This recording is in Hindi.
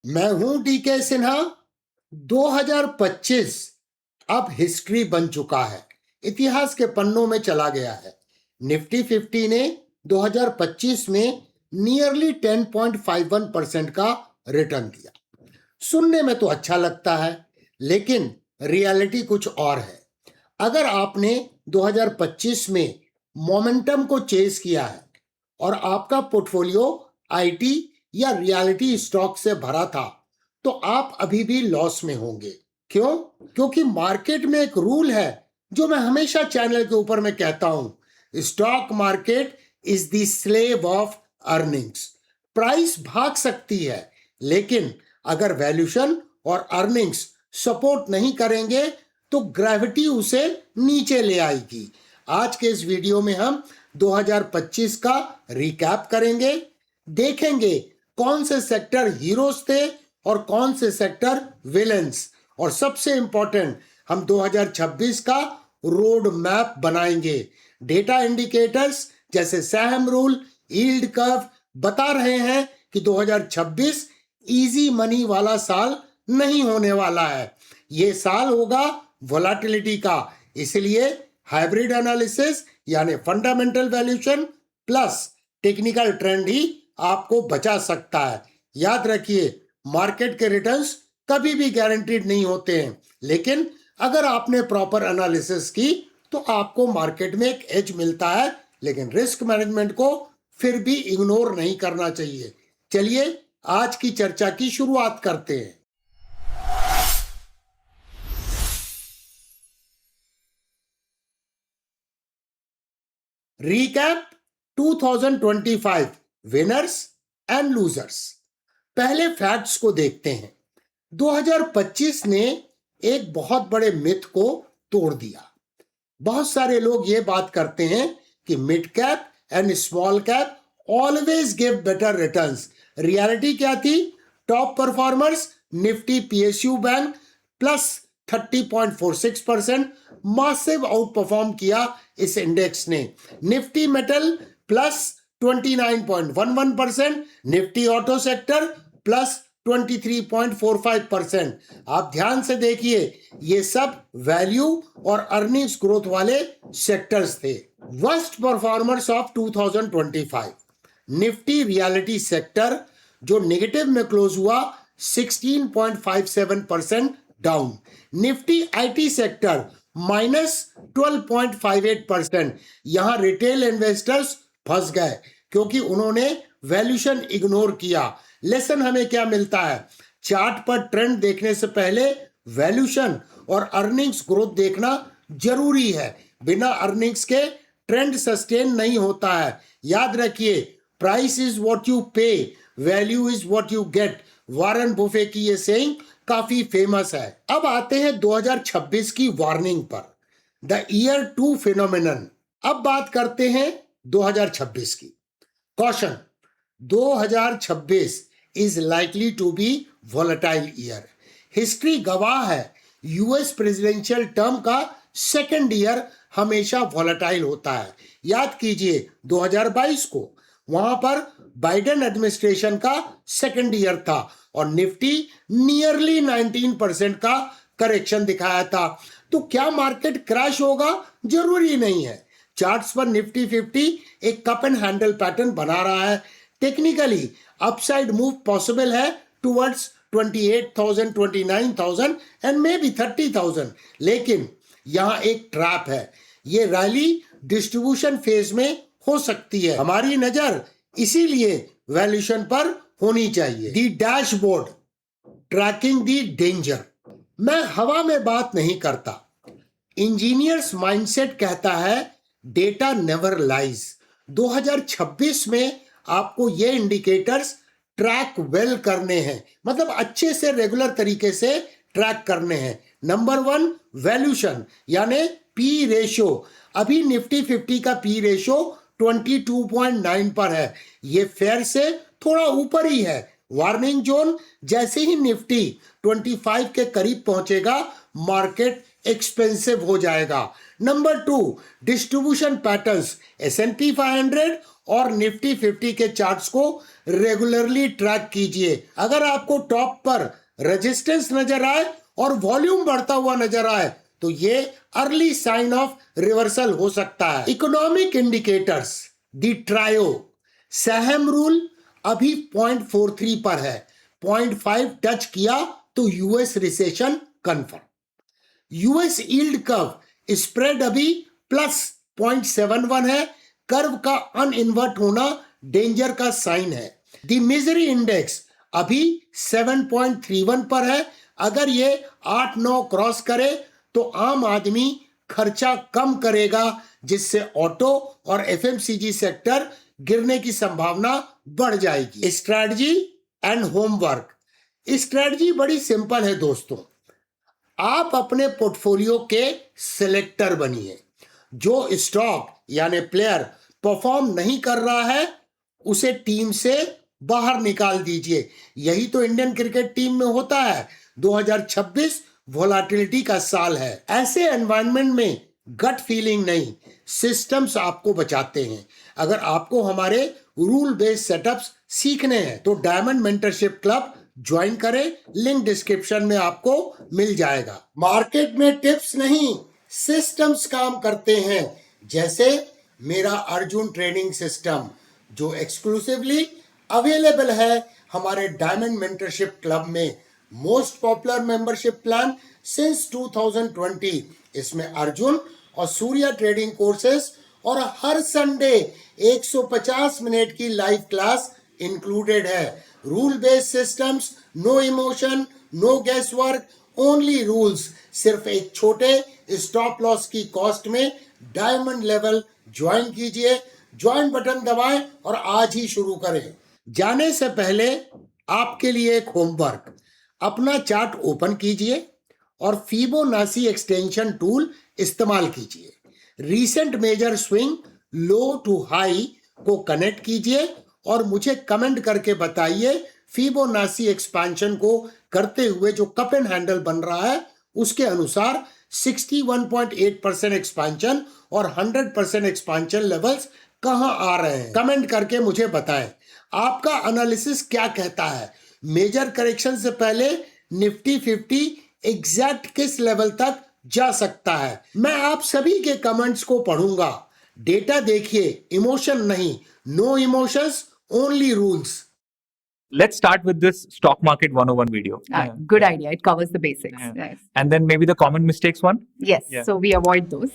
मैं हूं डीके सिन्हा। 2025 अब हिस्ट्री बन चुका है, इतिहास के पन्नों में चला गया है। निफ्टी 50 ने 2025 में नियरली 10.51% का रिटर्न दिया। सुनने में तो अच्छा लगता है, लेकिन रियलिटी कुछ और है। अगर आपने 2025 में मोमेंटम को चेस किया है और आपका पोर्टफोलियो आईटी या रियलिटी स्टॉक से भरा था, तो आप अभी भी लॉस में होंगे। क्यों? क्योंकि मार्केट में एक रूल है जो मैं हमेशा चैनल के ऊपर में कहता हूं, stock market is the slave of earnings. Price भाग सकती है, लेकिन अगर वैल्यूशन और अर्निंग्स सपोर्ट नहीं करेंगे तो ग्रेविटी उसे नीचे ले आएगी। आज के इस वीडियो में हम 2025 का रिकैप करेंगे, देखेंगे कौन से सेक्टर हीरोज थे और कौन से सेक्टर विलेंस, और सबसे इंपॉर्टेंट हम 2026 का रोड मैप बनाएंगे। डेटा इंडिकेटर्स जैसे सैम रूल, यील्ड कर्व बता रहे हैं कि 2026 इजी मनी वाला साल नहीं होने वाला है। ये साल होगा वोलेटिलिटी का, इसलिए हाइब्रिड एनालिसिस यानी fundamental valuation plus technical trend ही आपको बचा सकता है। याद रखिए, मार्केट के रिटर्न्स कभी भी गारंटीड नहीं होते हैं, लेकिन अगर आपने प्रॉपर एनालिसिस की तो आपको मार्केट में एक एज मिलता है। लेकिन रिस्क मैनेजमेंट को फिर भी इग्नोर नहीं करना चाहिए। चलिए आज की चर्चा की शुरुआत करते हैं। Recap 2025 winners and losers. पहले फैक्ट्स को देखते हैं। 2025 ने एक बहुत बड़े मिथ को तोड़ दिया। बहुत सारे लोग ये बात करते हैं कि mid cap and small cap always give better returns. Reality क्या थी? Top performers Nifty PSU bank plus 30.46%, massive out perform किया इस इंडेक्स ने। Nifty metal plus 29.11%, Nifty auto sector plus 23.45%। आप ध्यान से देखिए, ये सब वैल्यू और अर्निंग्स ग्रोथ वाले सेक्टर्स थे। Worst performers of 2025, Nifty reality sector जो नेगेटिव में क्लोज हुआ 16.57% डाउन। Nifty IT sector -12.58%। यहां रिटेल इन्वेस्टर्स फंस गए क्योंकि उन्होंने वैल्यूशन इग्नोर किया। लेसन हमें क्या मिलता है? चार्ट पर ट्रेंड देखने से पहले वैल्यूशन और अर्निंग्स ग्रोथ देखना जरूरी है। बिना अर्निंग्स के ट्रेंड सस्टेन नहीं होता है। याद रखिए, प्राइस इज व्हाट यू पे, value is what you get. Warren Buffett की ये सेइंग काफी फेमस है। अब आते हैं 2026 की वार्निंग पर, द ईयर 2 फिनोमिनन। अब बात करते हैं 2026 की। Caution, 2026 is likely to be volatile year. History गवाह है, यूएस प्रेसिडेंशियल टर्म का सेकेंड ईयर हमेशा वोलेटाइल होता है। याद कीजिए 2022 को, वहां पर बाइडेन एडमिनिस्ट्रेशन का सेकेंड ईयर था और निफ्टी नियरली 19% का करेक्शन दिखाया था। तो क्या मार्केट क्रैश होगा? जरूरी नहीं है। चार्ट्स पर निफ्टी 50 एक कप एंड हैंडल पैटर्न बना रहा है। टेक्निकली अपसाइड मूव पॉसिबल है टुवर्ड्स 28,000, 29,000 एंड मे बी 30,000। लेकिन यहां एक ट्रैप है, ये रैली डिस्ट्रीब्यूशन फेज में हो सकती है। हमारी नजर इसीलिए वैल्यूशन पर होनी चाहिए। दी डैशबोर्ड ट्रैकिंग दी डेंजर। मैं हवा में बात नहीं करता। इंजीनियर्स माइंडसेट कहता है डेटा नेवर लाइज। 2026 में आपको ये इंडिकेटर्स ट्रैक वेल करने हैं, मतलब अच्छे से रेगुलर तरीके से ट्रैक करने हैं। नंबर 1 वैल्यूशन यानी पी रेशियो। अभी निफ्टी 50 का पी रेशियो 22.9 पर है। ये फेयर से थोड़ा ऊपर ही है। वार्निंग जोन, जैसे ही निफ्टी 25 के करीब पहुंचेगा मार्केट एक्सपेंसिव हो जाएगा। Number 2 distribution patterns. S&P 500 और निफ्टी 50 के चार्ट्स को रेगुलरली ट्रैक कीजिए। अगर आपको टॉप पर रेजिस्टेंस नजर आए और वॉल्यूम बढ़ता हुआ नजर आए तो ये अर्ली साइन ऑफ रिवर्सल हो सकता है। इकोनॉमिक इंडिकेटर्स, द ट्रायो सहम रूल अभी 0.43 पर है, 0.5 टच किया तो US recession confirm. US yield curve spread अभी प्लस 0.71 है, कर्व का अनइन्वर्ट होना डेंजर का साइन है। द मिजरी इंडेक्स अभी 7.31 पर है, अगर ये 8-9 क्रॉस करे तो आम आदमी खर्चा कम करेगा, जिससे ऑटो और एफएमसीजी सेक्टर गिरने की संभावना बढ़ जाएगी। Strategy and homework. स्ट्रैटेजी बड़ी सिंपल है दोस्तों, आप अपने पोर्टफोलियो के सिलेक्टर बनिए। जो स्टॉक यानी प्लेयर परफॉर्म नहीं कर रहा है उसे टीम से बाहर निकाल दीजिए। यही तो इंडियन क्रिकेट टीम में होता है। 2026 वोलाटिलिटी का साल है। ऐसे एनवायरनमेंट में गट फीलिंग नहीं, सिस्टम्स आपको बचाते हैं। अगर आपको हमारे रूल बेस्ड सेटअप्स सीखने हैं तो डायमंड मेंटरशिप क्लब ज्वाइन करें, लिंक डिस्क्रिप्शन में आपको मिल जाएगा। मार्केट में टिप्स नहीं, सिस्टम्स काम करते हैं, जैसे मेरा अर्जुन ट्रेनिंग सिस्टम जो एक्सक्लूसिवली अवेलेबल है हमारे डायमंड मेंटरशिप क्लब में। Most popular membership plan since 2020। इसमें अर्जुन और सूर्या ट्रेडिंग कोर्सेस और हर संडे 150 मिनट की लाइव क्लास इंक्लूडेड है। Rule based systems, no emotion, no guess work, only rules. सिर्फ एक छोटे स्टॉप लॉस की कॉस्ट में डायमंड लेवल ज्वाइन कीजिए। ज्वाइन बटन दबाएं और आज ही शुरू करें। जाने से पहले आपके लिए एक होमवर्क, अपना चार्ट ओपन कीजिए और फिबोनाची एक्सटेंशन टूल इस्तेमाल कीजिए। Recent major swing low to high को कनेक्ट कीजिए और मुझे कमेंट करके बताइए फिबोनाची एक्सपेंशन को करते हुए जो कप एंड हैंडल बन रहा है उसके अनुसार 61.8% एक्सपेंशन और 100% एक्सपेंशन लेवल्स कहां आ रहे हैं। कमेंट करके मुझे बताएं आपका एनालिसिस क्या कहता है। मेजर करेक्शन से पहले निफ्टी 50 एग्जैक्ट किस लेवल तक जा सकता है। मैं आप सभी के कमेंट्स को पढ़ूंगा। डेटा देखिए, इमोशन नहीं। No emotions, only rules. Let's start with this stock market 101 video. Good idea. It covers the basics. Yeah. Yes. And then maybe the common mistakes one. Yes. Yeah. So we avoid those.